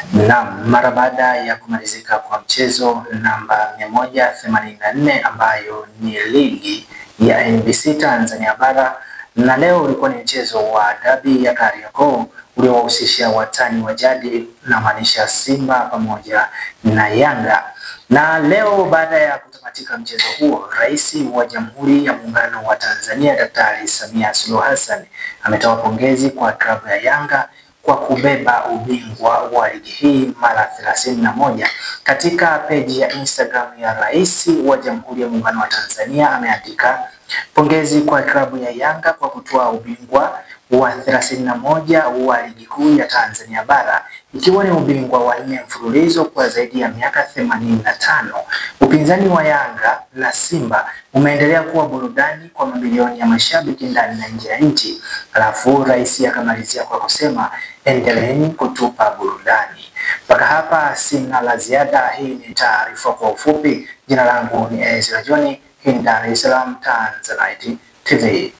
Naam, mara baada ya kumalizika kwa mchezo namba 184 ambayo ni ligi ya NBC Tanzania Bara, na leo ulikuwa ni mchezo wa dabi ya Kariakoo uliowahusisha watani wa jadi na maanisha Simba pamoja na Yanga. Na leo baada ya kutamatika mchezo huo, Rais wa Jamhuri ya Muungano wa Tanzania Daktari Samia Suluhu Hassan ametoa pongezi kwa klabu ya Yanga kwa kubeba ubingwa wa ligi hii mara 31. Katika peji ya Instagram ya Rais wa Jamhuri ya Muungano wa Tanzania ameandika, pongezi kwa klabu ya Yanga kwa kutoa ubingwa wa 31 wa ligi kuu ya Tanzania Bara, ikiwa ni ubingwa wa 4 mfululizo kwa zaidi ya miaka 85. Upinzani wa Yanga na Simba umeendelea kuwa burudani kwa mamilioni ya mashabiki ndani na nje ya nchi. Alafu Rais akamalizia kwa kusema, endeleeni kutupa burudani. Mpaka hapa sina la ziada. Hii ni taarifa kwa ufupi. Jina langu ni Ezra John. Hii ni Dar es Salaam Tanzanite TV.